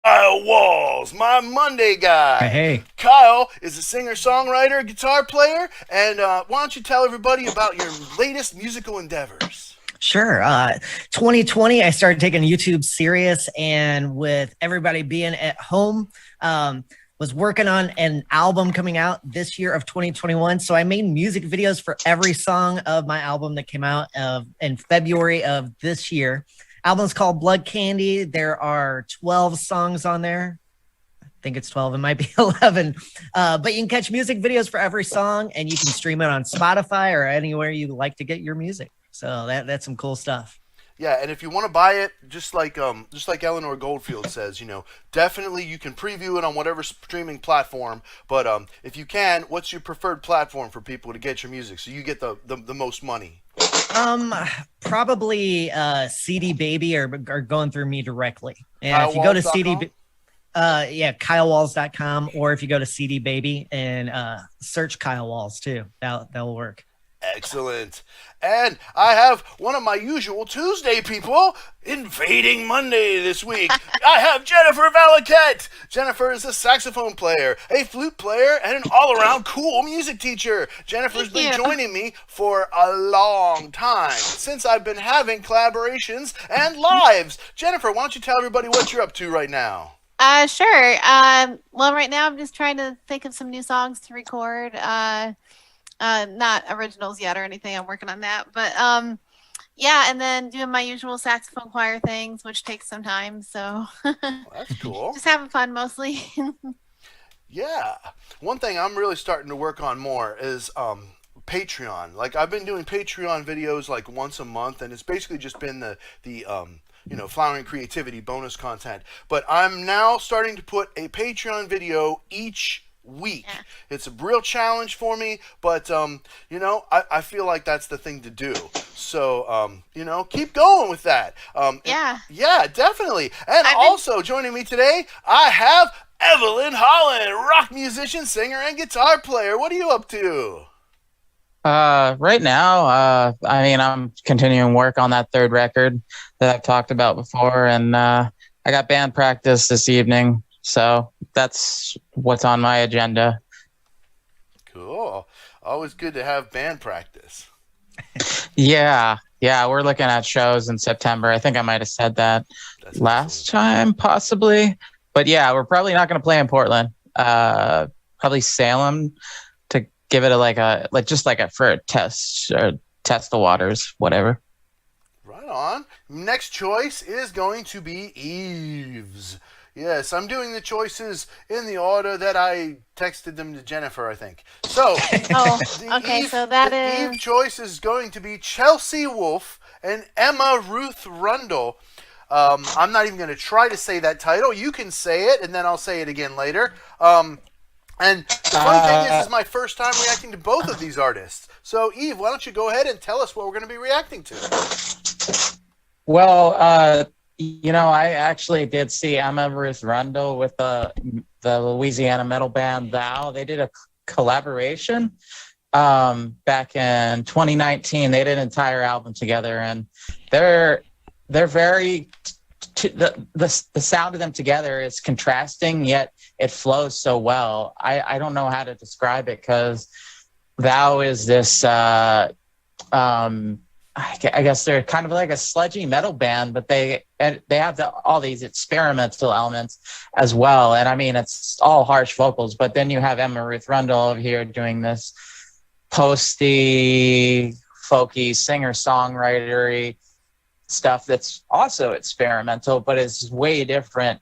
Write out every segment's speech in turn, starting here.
Kyle Walls, my Monday Hey, guy. hey. Kyle is a singer, songwriter, guitar player, and why don't you tell everybody about your latest musical endeavors? Sure. 2020, I started taking YouTube serious, and with everybody being at home, was working on an album coming out this year of 2021. So I made music videos for every song of my album that came out in February of this year. Album's called Blood Candy. There are 12 songs on there. I think it's 12. It might be 11. But you can catch music videos for every song, and you can stream it on Spotify or anywhere you like to get your music. So that's some cool stuff. Yeah, and if you want to buy it, just like Eleanor Goldfield says, definitely you can preview it on whatever streaming platform. But if you can, what's your preferred platform for people to get your music so you get the most money? Um, Probably CD Baby or going through me directly. And if you go to KyleWalls.com. yeah, kylewalls.com, or if you go to CD Baby and search Kyle Walls too, that'll work. Excellent. And I have one of my usual Tuesday people invading Monday this week. I have Jennifer Valaket. Jennifer is a saxophone player, a flute player, and an all around cool music teacher. Jennifer's been Thank you. joining me for a long time since I've been having collaborations and lives. Jennifer, why don't you tell everybody what you're up to right now? Sure. Well, right now I'm just trying to think of some new songs to record. Not originals yet or anything. I'm working on that, but yeah, and then doing my usual saxophone choir things, which takes some time. So Well, that's cool. just having fun mostly. Yeah. One thing I'm really starting to work on more is Patreon. Like I've been doing Patreon videos like once a month, and it's basically just been the flowering creativity bonus content. But I'm now starting to put a Patreon video each week. Yeah. It's a real challenge for me, but I feel like that's the thing to do. So keep going with that. Yeah. Yeah, definitely. And I've been also joining me today, I have Evelyn Holland, rock musician, singer, and guitar player. What are you up to? Right now, I'm continuing work on that third record that I've talked about before, and I got band practice this evening, so that's what's on my agenda. Cool. Always good to have band practice. Yeah, we're looking at shows in September. I think I might have said that That's last excellent. time, possibly, but yeah, we're probably not going to play in Portland. Probably Salem to give it for a test or test the waters, whatever. Right on. Next choice is going to be Eve's. Yes, I'm doing the choices in the order that I texted them to Jennifer, I think. So, Oh, the okay. Eve, So that the Eve is choice is going to be Chelsea Wolfe and Emma Ruth Rundle. I'm not even going to try to say that title. You can say it, and then I'll say it again later. And the funny thing is, this Uh, is my first time reacting to both of these artists. So, Eve, why don't you go ahead and tell us what we're going to be reacting to? Well, I actually did see Emma Ruth Rundle with the Louisiana metal band Thou. They did a collaboration back in 2019. They did an entire album together, and they're very the sound of them together is contrasting, yet it flows so well. I don't know how to describe it because Thou is this. I guess they're kind of like a sludgy metal band, but they have all these experimental elements as well. And I mean, it's all harsh vocals, but then you have Emma Ruth Rundle over here doing this posty, folky, singer-songwritery stuff that's also experimental, but is way different.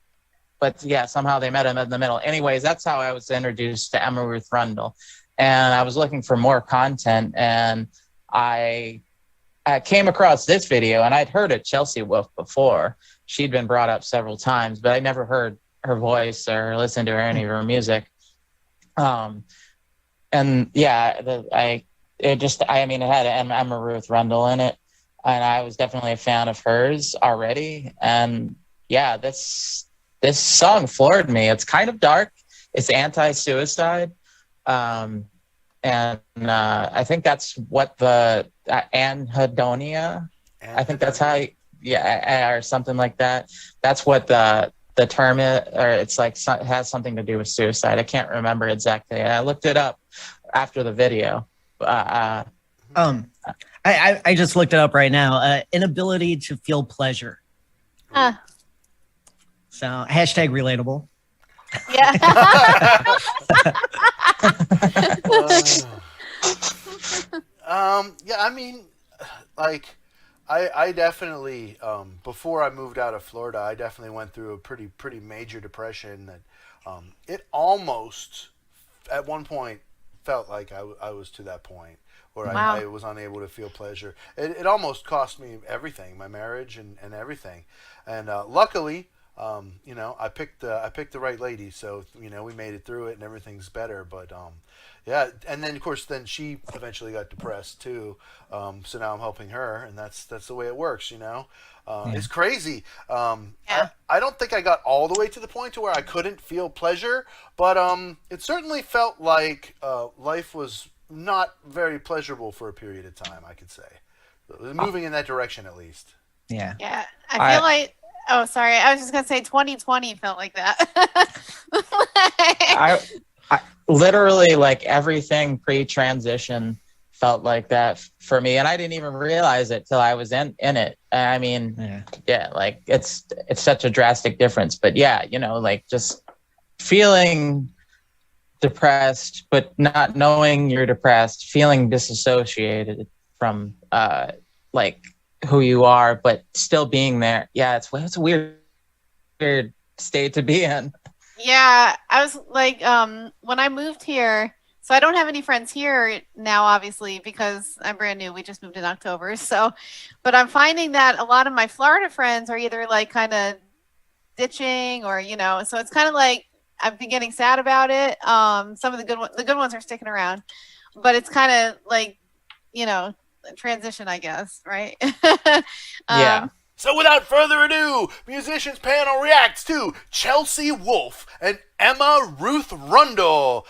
But yeah, somehow they met him in the middle. Anyways, that's how I was introduced to Emma Ruth Rundle. And I was looking for more content, and I came across this video, and I'd heard of Chelsea Wolfe before. She'd been brought up several times, but I never heard her voice or listened to any of her music. And yeah, it had Emma Ruth Rundle in it, and I was definitely a fan of hers already. And yeah, this song floored me. It's kind of dark. It's anti-suicide. And I think that's what the Anhedonia. I think that's how, yeah, or something like that. That's what the term or it's like it has something to do with suicide. I can't remember exactly. I looked it up after the video. I just looked it up right now. Inability to feel pleasure. So hashtag relatable. Yeah. Yeah, I mean, like, I definitely, before I moved out of Florida, I definitely went through a pretty major depression that, it almost, at one point, felt like I was to that point where Wow. I was unable to feel pleasure. It almost cost me everything, my marriage and everything. And luckily, you know, I picked the right lady, so you know we made it through it and everything's better. But yeah, and then of course then she eventually got depressed too. So now I'm helping her, and that's the way it works, you know. It's crazy. Yeah. I don't think I got all the way to the point to where I couldn't feel pleasure, but it certainly felt like life was not very pleasurable for a period of time, I could say. Moving in that direction at least. Yeah. Yeah. I feel like, oh, sorry. I was just going to say 2020 felt like that. I literally, like, everything pre-transition felt like that for me, and I didn't even realize it till I was in it. I mean, yeah, like it's such a drastic difference. But yeah, you know, like just feeling depressed, but not knowing you're depressed, feeling disassociated from like who you are, but still being there. Yeah, it's a weird state to be in. Yeah, I was like, when I moved here, so I don't have any friends here now, obviously, because I'm brand new. We just moved in October. So, but I'm finding that a lot of my Florida friends are either like kind of ditching or, you know, so it's kind of like I've been getting sad about it. Some of the good ones are sticking around, but it's kind of like, you know, transition, I guess, right? Yeah. So without further ado, Musicians Panel reacts to Chelsea Wolfe and Emma Ruth Rundle,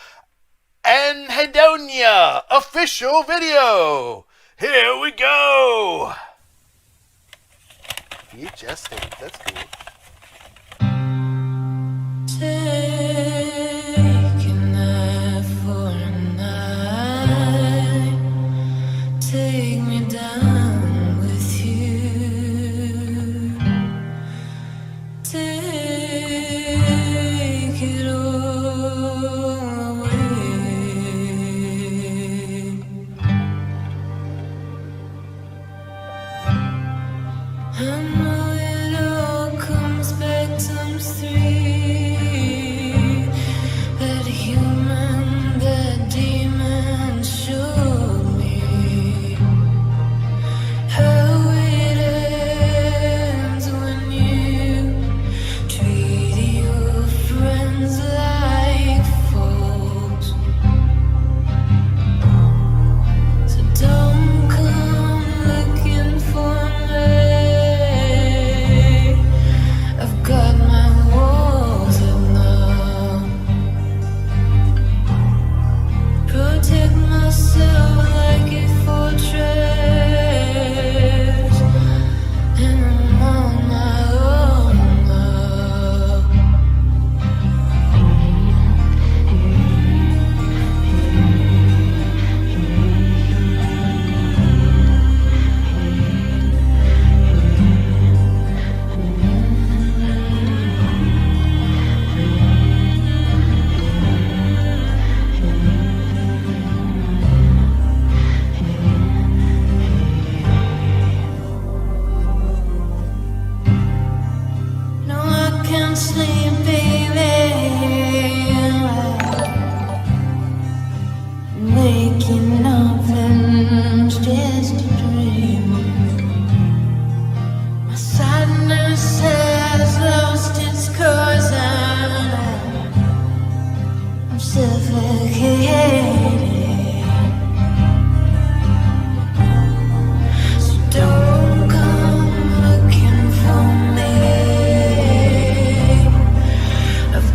Anhedonia official video. Here we go. VHS tape, that's cool. Taking that for a night. Take me down with you. Take it all away. I know it all comes back times three. That human, that demon showed me how it ends when you treat your friends like foes. So don't come looking for me. I've got my walls up now. Protect myself like a fortress, and I'm on my own now. No, I can't sleep, baby. Waking up and it's just a dream. My sadness has lost its cause and I'm suffocating. So don't come looking for me. I've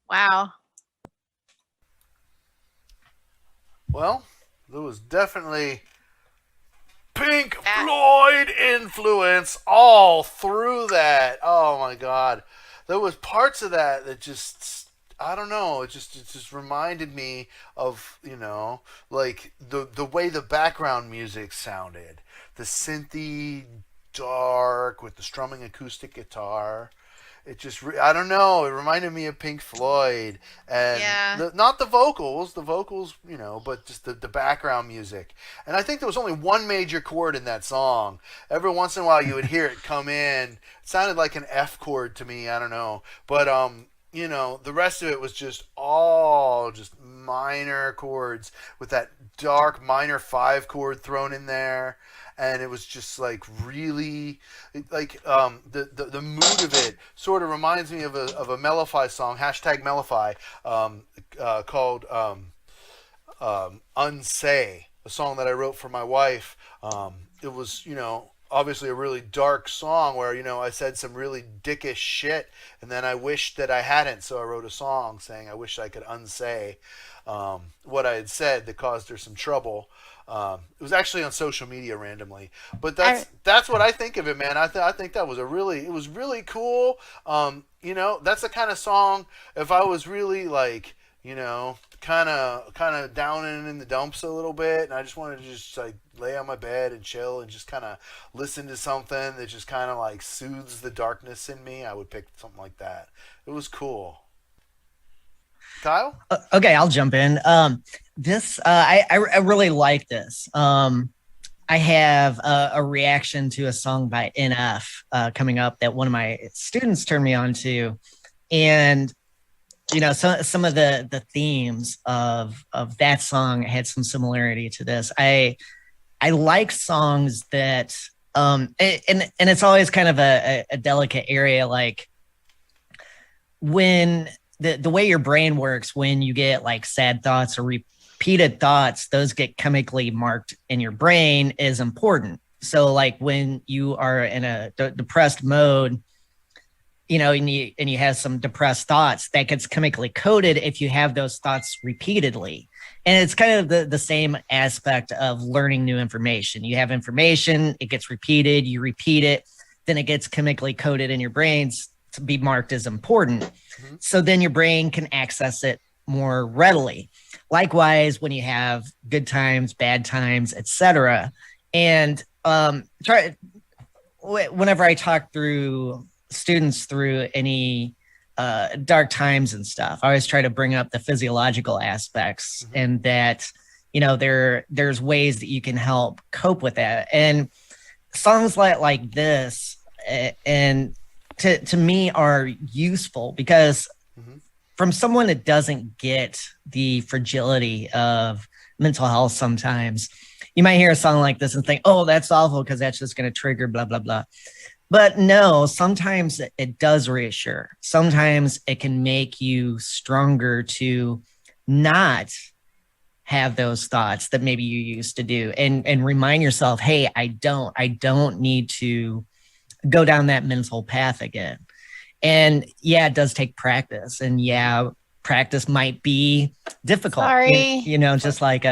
Wow. Well, there was definitely Pink That- Floyd influence all through that. Oh my God, there was parts of that that just, I don't know. It just reminded me of, like the way the background music sounded, the synthy dark with the strumming acoustic guitar. It just, I don't know. It reminded me of Pink Floyd, and Yeah. not the vocals, but just the background music. And I think there was only one major chord in that song. Every once in a while, you would hear it come in. It sounded like an F chord to me. I don't know, but the rest of it was just all just minor chords with that dark minor five chord thrown in there, and it was just like really, like the mood of it sort of reminds me of a Mellify song, hashtag Mellify, called Unsay, a song that I wrote for my wife. It was, obviously a really dark song where, I said some really dickish shit, and then I wished that I hadn't, so I wrote a song saying I wish I could unsay what I had said that caused her some trouble. It was actually on social media randomly, but that's what I think of it, man. I think that was it was really cool. That's the kind of song, if I was really like, kind of down and in the dumps a little bit, and I just wanted to just like lay on my bed and chill and just kind of listen to something that just kind of like soothes the darkness in me, I would pick something like that. It was cool. Kyle? Okay, I'll jump in. This I really like this. I have a reaction to a song by NF coming up that one of my students turned me on to, and some of the themes of that song had some similarity to this. I like songs that and it's always kind of a delicate area, like when the way your brain works when you get like sad thoughts or repeated thoughts, those get chemically marked in your brain is important. So like when you are in a depressed mode, and you have some depressed thoughts, that gets chemically coded if you have those thoughts repeatedly. And it's kind of the same aspect of learning new information. You have information, it gets repeated, you repeat it, then it gets chemically coded in your brains to be marked as important. Mm-hmm. So then your brain can access it more readily. Likewise, when you have good times, bad times, etc. And whenever I talk through students through any dark times and stuff, I always try to bring up the physiological aspects, mm-hmm. and that there's ways that you can help cope with that. And songs like this and to me are useful because mm-hmm. from someone that doesn't get the fragility of mental health, sometimes you might hear a song like this and think, oh, that's awful because that's just going to trigger blah blah blah. But no, sometimes it does reassure. Sometimes it can make you stronger to not have those thoughts that maybe you used to do, and remind yourself, hey, I don't need to go down that mental path again. And yeah, it does take practice, and yeah, practice might be difficult. Sorry. Just like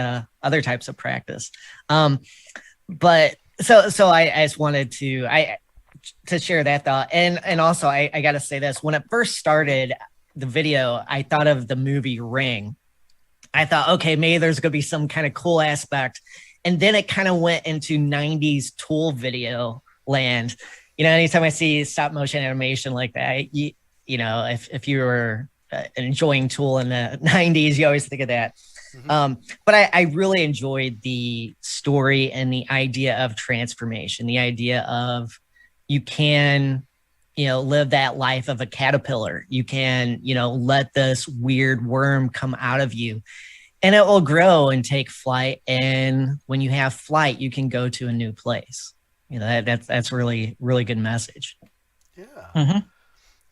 other types of practice. But so I just wanted to share that thought. And also I got to say this, when it first started the video, I thought of the movie Ring. I thought, okay, maybe there's going to be some kind of cool aspect. And then it kind of went into 90s Tool video land. Anytime I see stop motion animation like that, if you were enjoying Tool in the 90s, you always think of that. Mm-hmm. But I really enjoyed the story and the idea of transformation, the idea of you can, live that life of a caterpillar. You can, let this weird worm come out of you and it will grow and take flight. And when you have flight, you can go to a new place. That's really, really good message. Yeah. Mm-hmm.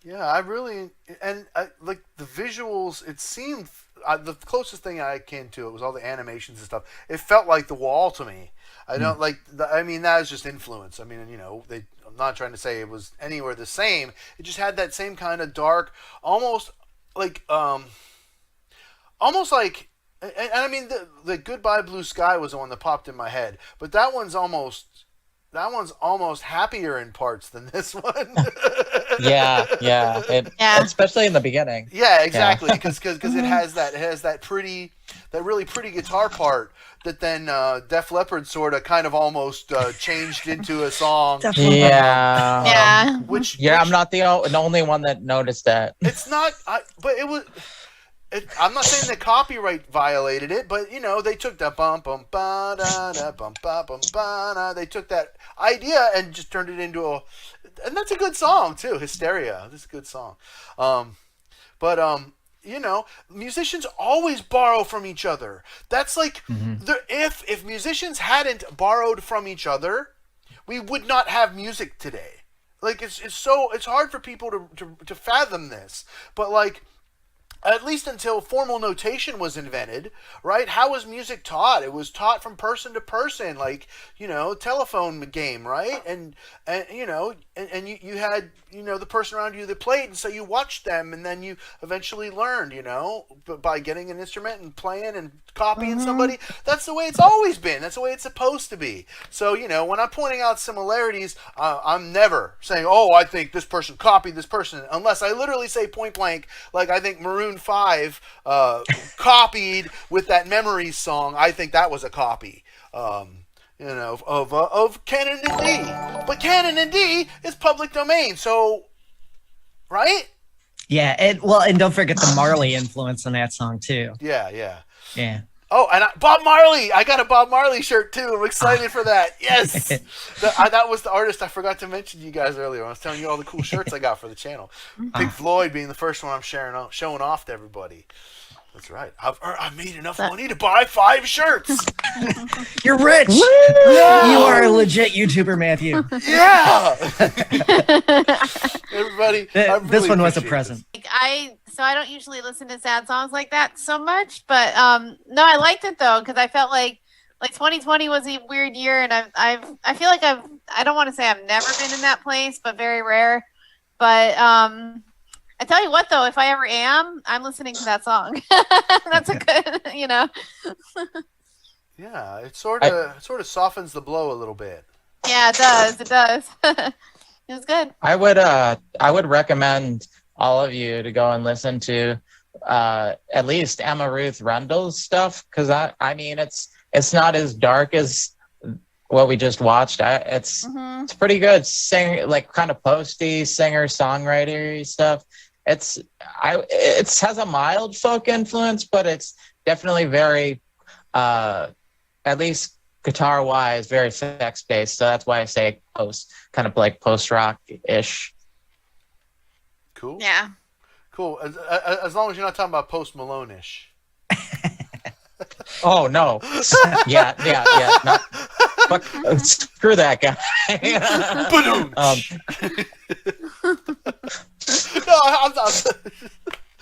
Yeah, I really, and like the visuals, it seemed, the closest thing I came to it was all the animations and stuff. It felt like The Wall to me. I don't that is just influence. I mean, I'm not trying to say it was anywhere the same. It just had that same kind of dark, almost like almost like, and I mean the Goodbye Blue Sky was the one that popped in my head, but that one's almost happier in parts than this one. Yeah, yeah. Yeah. Especially in the beginning. Yeah, exactly. Because it has that really pretty guitar part that then Def Leppard sort of kind of almost changed into a song. Definitely. Yeah. Yeah. Which I'm not the only one that noticed that. It's not, but it was. I'm not saying the copyright violated it, but they took that bum bum ba da da bum ba bum ba da. They took that idea and just turned it into and that's a good song too. Hysteria. This is a good song. But musicians always borrow from each other. That's like if musicians hadn't borrowed from each other, we would not have music today. Like it's hard for people to fathom this, but like. At least until formal notation was invented, right? How was music taught? It was taught from person to person, like, telephone game, right? And you had, the person around you that played, and so you watched them, and then you eventually learned, by getting an instrument and playing and copying somebody. That's the way it's always been. That's the way it's supposed to be. So, when I'm pointing out similarities, I'm never saying, oh, I think this person copied this person, unless I literally say point blank, like I think Maroon 5 copied with that Memories song. I think that was a copy, of Canon and D. But Canon and D is public domain, so right? Yeah, and don't forget the Marley influence on that song too. Yeah. Oh, and Bob Marley. I got a Bob Marley shirt too. I'm excited for that. Yes, that was the artist I forgot to mention to you guys earlier. I was telling you all the cool shirts I got for the channel. Pink Floyd being the first one I'm showing off to everybody. That's right. I made enough money to buy 5 shirts. You're rich. Yeah. You are a legit YouTuber, Matthew. Yeah. Everybody, this one was a present. I don't usually listen to sad songs like that so much, but no, I liked it though because I felt like 2020 was a weird year, and I feel like I don't want to say I've never been in that place, but very rare. But I tell you what though, if I ever am, I'm listening to that song. That's a good, Yeah, it sort of softens the blow a little bit. Yeah, it does. It does. It was good. I would recommend all of you to go and listen to at least Emma Ruth Rundle's stuff, because I mean it's not as dark as what we just watched. It's pretty good. Like kind of posty singer songwriter stuff. It has a mild folk influence, but it's definitely very at least guitar wise very sex based. So that's why I say kind of like post rock ish. Cool. Yeah. Cool. As long as you're not talking about Post Malone-ish. Oh no. Yeah. Not, fuck, screw that guy. No,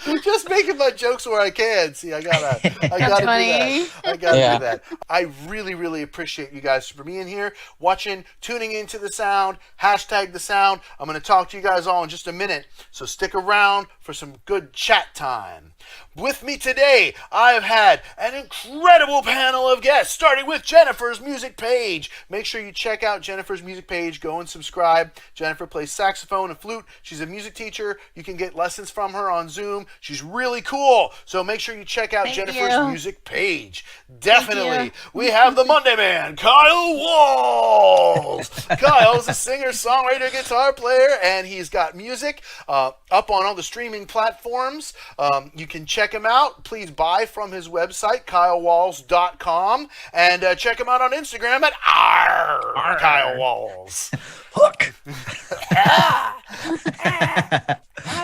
I'm just making my jokes where I can. See, I gotta do that. I really, really appreciate you guys for being here, watching, tuning into the sound, hashtag the sound. I'm gonna talk to you guys all in just a minute, so stick around for some good chat time. With me today, I've had an incredible panel of guests, starting with Jennifer's music page. Make sure you check out Jennifer's music page. Go and subscribe. Jennifer plays saxophone and flute. She's a music teacher. You can get lessons from her on Zoom. She's really cool. So make sure you check out Jennifer's music page. Definitely. We have the Monday Man, Kyle Walls. Kyle's a singer, songwriter, guitar player, and he's got music up on all the streaming platforms. You can check him out. Please buy from his website, kylewalls.com, and check him out on Instagram at Kyle Walls. Hook.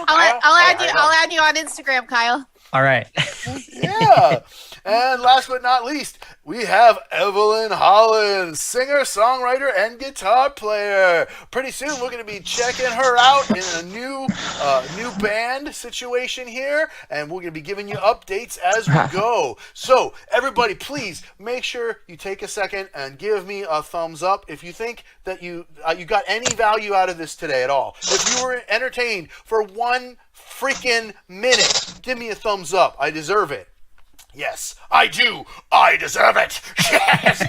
I'll add you on Instagram, Kyle. All right. Yeah. And last but not least, we have Evelyn Hollins, singer, songwriter, and guitar player. Pretty soon we're going to be checking her out in a new band situation here, and we're going to be giving you updates as we go. So everybody, please make sure you take a second and give me a thumbs up if you think that you got any value out of this today at all. If you were entertained for 1 freaking minute, give me a thumbs up. I deserve it. Yes, I do. I deserve it. Yes.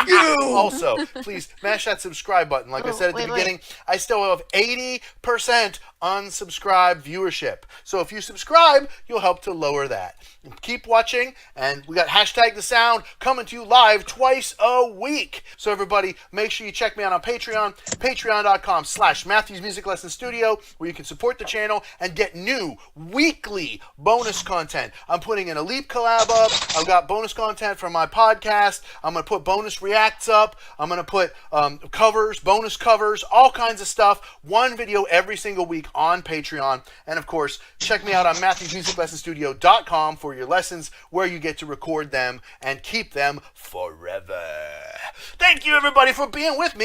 You. Also, please mash that subscribe button. Like I said at the beginning, I still have 80% unsubscribed viewership. So if you subscribe, you'll help to lower that. Keep watching, and we got Hashtag The Sound coming to you live twice a week. So everybody, make sure you check me out on Patreon, patreon.com/Matthew's Music Lesson Studio, where you can support the channel and get new weekly bonus content. I'm putting an Elite collab up. I've got bonus content from my podcast. I'm going to put bonus reacts up. I'm going to put covers, bonus covers, all kinds of stuff. One video every single week on Patreon. And of course, check me out on MatthewsMusicLessonStudio.com for your lessons, where you get to record them and keep them forever. Thank you, everybody, for being with me.